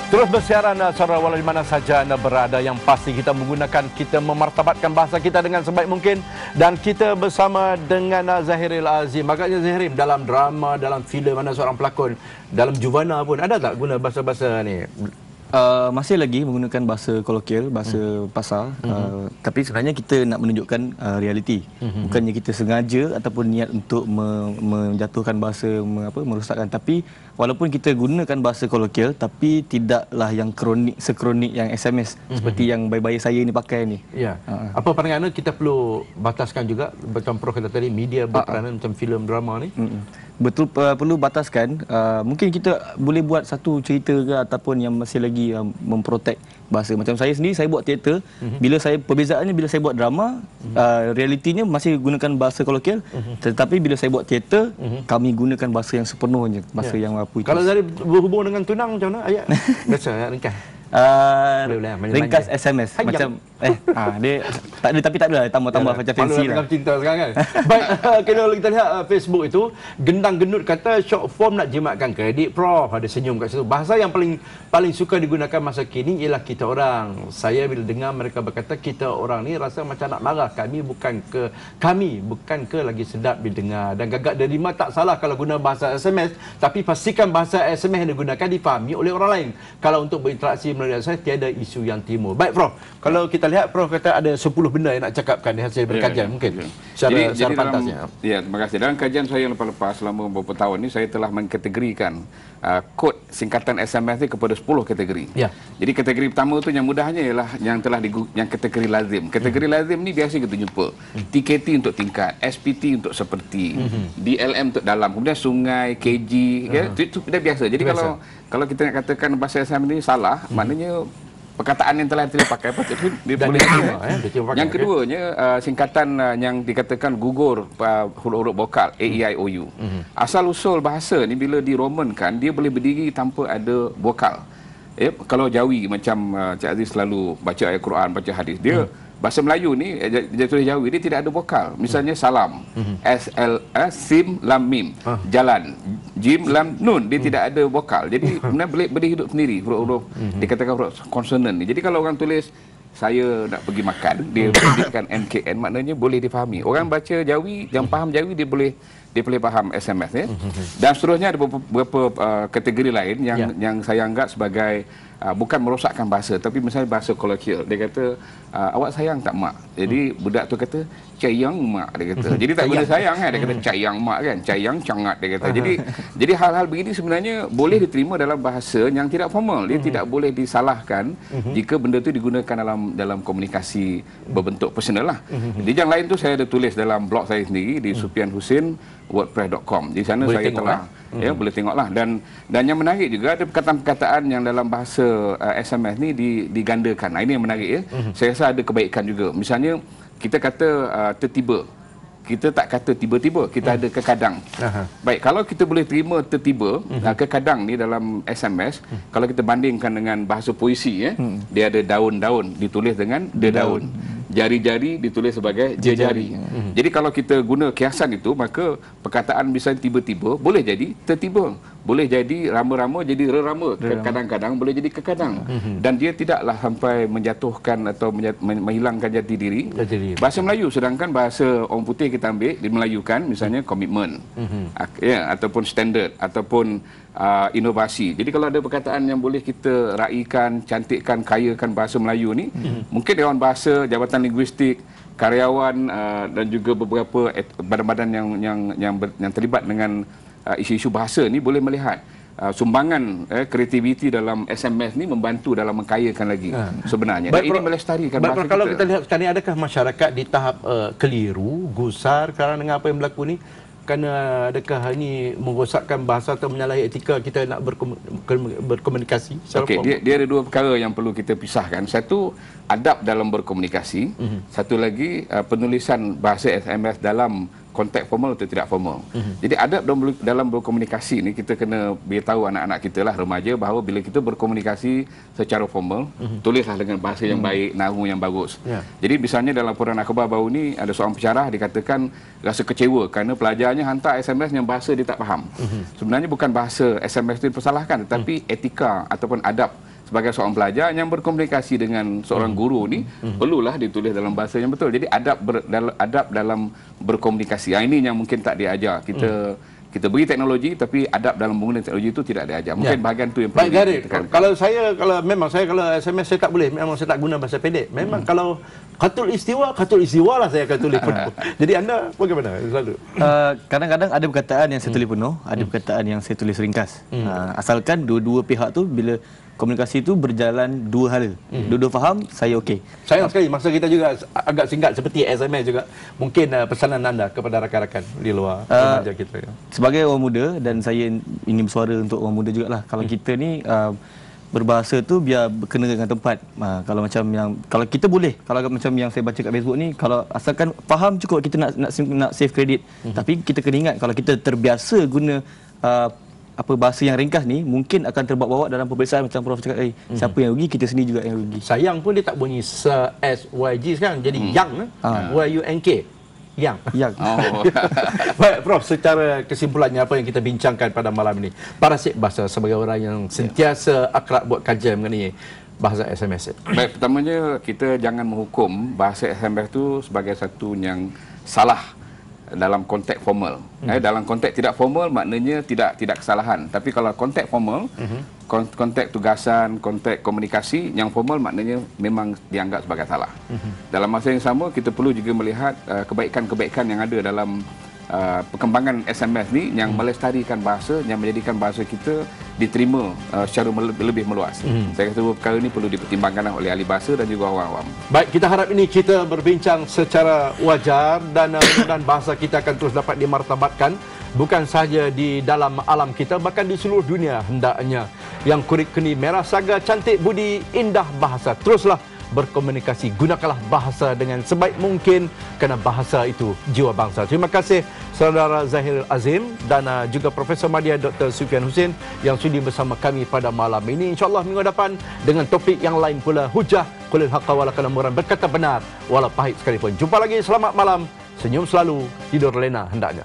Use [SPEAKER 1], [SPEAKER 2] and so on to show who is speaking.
[SPEAKER 1] Terus bersiaran saudara walau di mana saja anda berada, yang pasti kita memartabatkan bahasa kita dengan sebaik mungkin, dan kita bersama dengan Zahiril Azim. Agaknya Zahiril dalam drama, dalam filem mana seorang pelakon, dalam Juvana pun ada tak guna bahasa-bahasa ni?
[SPEAKER 2] Masih lagi menggunakan bahasa kolokvial, bahasa pasar, tapi sebenarnya kita nak menunjukkan realiti. Bukannya kita sengaja ataupun niat untuk menjatuhkan bahasa, merosakkan, tapi walaupun kita gunakan bahasa kolokvial, tapi tidaklah yang sekronik yang SMS seperti yang bayi-bayi saya ni pakai ni.
[SPEAKER 1] Ya. Apa pandangan anda, kita perlu bataskan juga macam Prof kata tadi, media berperanan macam filem drama ni?
[SPEAKER 2] Betul, perlu bataskan. Mungkin kita boleh buat satu cerita ke ataupun yang masih lagi memprotek bahasa. Macam saya sendiri, saya buat teater. Perbezaannya bila saya buat drama, realitinya masih gunakan bahasa kolokvial, tetapi bila saya buat teater, kami gunakan bahasa yang sepenuhnya, bahasa yang apa itu.
[SPEAKER 1] Kalau dari berhubung dengan tunang macam mana ayat? Biasa ayat ringkas.
[SPEAKER 2] Ringkas SMS macam dia tak ada, tapi tak ada tambah-tambah macam fancy lah.
[SPEAKER 1] Cinta sekarang kan. Baik, kalau kita lihat Facebook itu, Gendang Gendut kata short form nak jimatkan kredit Prof, ada senyum kat situ. Bahasa yang paling suka digunakan masa kini ialah kita orang. Saya bila dengar mereka berkata kita orang ni rasa macam nak marah. Kami bukan ke lagi sedap bila dengar. Dan Gagak Derima tak salah kalau guna bahasa SMS, tapi pastikan bahasa SMS yang digunakan difahami oleh orang lain. Kalau untuk berinteraksi melalui saya, tiada isu yang timbul. Baik Prof, kalau kita lihat Prof kata ada 10 benda yang nak cakapkan di hasil berkajian, mungkin secara pantasnya.
[SPEAKER 3] Terima kasih. Dalam kajian saya yang lepas-lepas selama beberapa tahun ini, saya telah mengkategorikan kod singkatan SMS ini kepada 10 kategori. Jadi kategori pertama itu yang mudahnya ialah yang kategori lazim. Kategori lazim ni biasa kita jumpa. TKT untuk tingkat, SPT untuk seperti, DLM untuk dalam, kemudian sungai, KG, itu dah biasa. Jadi kalau kita nak katakan bahasa SMS ini salah, maknanya perkataan yang telah dipakai dia boleh yang keduanya singkatan yang dikatakan gugur huruf-huruf vokal A-E-I-O-U. Asal usul bahasa ni bila diromankan, dia boleh berdiri tanpa ada vokal. Kalau Jawi macam Cik Aziz selalu baca ayat Quran, baca hadis, dia bahasa Melayu ni, dia tulis Jawi, dia tidak ada vokal. Misalnya salam, sim lam mim, jalan, jim lam nun, dia tidak ada vokal. Jadi kemudian boleh hidup sendiri huruf-huruf dikatakan huruf konsonan ni. Jadi kalau orang tulis saya nak pergi makan, dia berikan NKN, maknanya boleh difahami. Orang baca Jawi, yang faham Jawi, dia boleh faham SMS ya. Dan seterusnya ada beberapa kategori lain yang saya anggap sebagai bukan merosakkan bahasa, tapi misalnya bahasa kolokvial. Dia kata awak sayang tak mak? Jadi budak tu kata cayang mak, dia kata. Jadi tak guna sayang kan, dia kata cayang mak kan, cayang cangat, dia kata. Jadi hal-hal begini sebenarnya boleh diterima dalam bahasa yang tidak formal. Dia tidak boleh disalahkan jika benda tu digunakan dalam komunikasi berbentuk personal lah. Jadi yang lain tu saya ada tulis dalam blog saya sendiri di supianhusin.wordpress.com. Di sana boleh saya telah boleh tengoklah. Dan yang menarik juga ada perkataan-perkataan yang dalam bahasa SMS ni digandakan. Ini yang menarik ya. Saya rasa ada kebaikan juga. Misalnya kita kata tertiba. Kita tak kata tiba-tiba, kita ada kekadang. Baik, kalau kita boleh terima tertiba, kekadang ni dalam SMS, kalau kita bandingkan dengan bahasa puisi ya, dia ada daun-daun ditulis dengan daun. Jari-jari ditulis sebagai jejari. Jadi kalau kita guna kiasan itu, maka perkataan misalnya tiba-tiba boleh jadi tertiba, boleh jadi rama-rama jadi rerama, kadang-kadang boleh jadi kekadang. Dan dia tidaklah sampai menjatuhkan atau menghilangkan jati diri bahasa Melayu. Sedangkan bahasa orang putih kita ambil dimelayukan, misalnya komitmen, ataupun standard, ataupun inovasi. Jadi kalau ada perkataan yang boleh kita raikan, cantikkan, kayakan bahasa Melayu ni, mungkin Dewan Bahasa, Jabatan Linguistik, karyawan dan juga beberapa badan-badan yang terlibat dengan isu-isu bahasa ni boleh melihat sumbangan kreativiti dalam SMS ni membantu dalam mengkayakan lagi sebenarnya. Dan ini melestarikan bahasa kita.
[SPEAKER 1] Kalau kita lihat sekarang ni, adakah masyarakat di tahap keliru, gusar kerana dengan apa yang berlaku ni? Kerana adakah ini merosakkan bahasa atau menyalahi etika kita nak berkomunikasi?
[SPEAKER 3] Okey, dia ada dua perkara yang perlu kita pisahkan. Satu, adab dalam berkomunikasi. Satu lagi, penulisan bahasa SMS dalam konteks formal atau tidak formal. Jadi adab dalam berkomunikasi ni kita kena beritahu anak-anak kita lah, remaja, bahawa bila kita berkomunikasi secara formal, tulislah dengan bahasa yang baik, nahu yang bagus. Jadi misalnya dalam laporan akhbar baru ni ada seorang pensyarah dikatakan rasa kecewa kerana pelajarnya hantar SMS yang bahasa dia tak faham. Sebenarnya bukan bahasa SMS itu dipersalahkan, tetapi etika ataupun adab sebagai seorang pelajar yang berkomunikasi dengan seorang guru ni perlulah ditulis dalam bahasa yang betul. Jadi adab dalam berkomunikasi. Ini yang mungkin tak diajar. Kita beri teknologi tapi adab dalam menggunakan teknologi itu tidak diajar. Mungkin bahagian tu yang perlu ditekankan.
[SPEAKER 1] Kalau kalau SMS saya tak boleh, memang saya tak guna bahasa pendek. Memang kalau khatul istiwa lah saya akan tulis penuh. Jadi anda bagaimana selalu?
[SPEAKER 2] Kadang-kadang ada perkataan yang saya tulis penuh, ada perkataan yang saya tulis ringkas. Asalkan dua-dua pihak tu bila komunikasi itu berjalan dua hala. Dua-dua faham, saya okey.
[SPEAKER 1] Sayang sekali masa kita juga agak singkat seperti SMS juga. Mungkin pesanan anda kepada rakan-rakan di luar remaja kita.
[SPEAKER 2] Sebagai orang muda dan saya ingin bersuara untuk orang muda jugalah. Kalau kita ni berbahasa tu biar berkena dengan tempat. Kalau kita boleh, kalau macam yang saya baca kat Facebook ni, kalau asalkan faham cukup, kita nak save kredit. Tapi kita kena ingat kalau kita terbiasa guna bahasa yang ringkas ni, mungkin akan terbawa-bawa dalam peperiksaan macam Prof cakap tadi. Siapa yang rugi, kita sendiri juga yang rugi.
[SPEAKER 1] Sayang pun dia tak bunyi SYG sekarang, jadi yang YUNK. Yang. Baik Prof, secara kesimpulannya apa yang kita bincangkan pada malam ini. Parasik bahasa sebagai orang yang sentiasa akrab buat kajian mengenai bahasa SMS.
[SPEAKER 3] Baik, pertamanya kita jangan menghukum bahasa SMS itu sebagai satu yang salah dalam konteks formal. Dalam konteks tidak formal maknanya tidak kesalahan. Tapi kalau konteks formal, konteks tugasan, konteks komunikasi yang formal maknanya memang dianggap sebagai salah. Dalam masa yang sama kita perlu juga melihat kebaikan-kebaikan yang ada dalam perkembangan SMS ni yang melestarikan bahasa, yang menjadikan bahasa kita diterima secara lebih meluas. Saya kata perkara ini perlu dipertimbangkan oleh ahli bahasa dan juga orang awam.
[SPEAKER 1] Baik, kita harap ini kita berbincang secara wajar dan bahasa kita akan terus dapat dimartabatkan bukan sahaja di dalam alam kita, bahkan di seluruh dunia hendaknya. Yang kurik keni merah saga cantik budi indah bahasa. Teruslah berkomunikasi, gunakanlah bahasa dengan sebaik mungkin kerana bahasa itu jiwa bangsa. Terima kasih Saudara Zahir Azim dan juga Profesor Madya Dr. Sufian Husin yang sudi bersama kami pada malam ini. InsyaAllah minggu depan dengan topik yang lain pula. Hujah qulil haqqa wala kalamuran, berkata benar walau pahit sekalipun. Jumpa lagi, selamat malam. Senyum selalu, tidur lena hendaknya.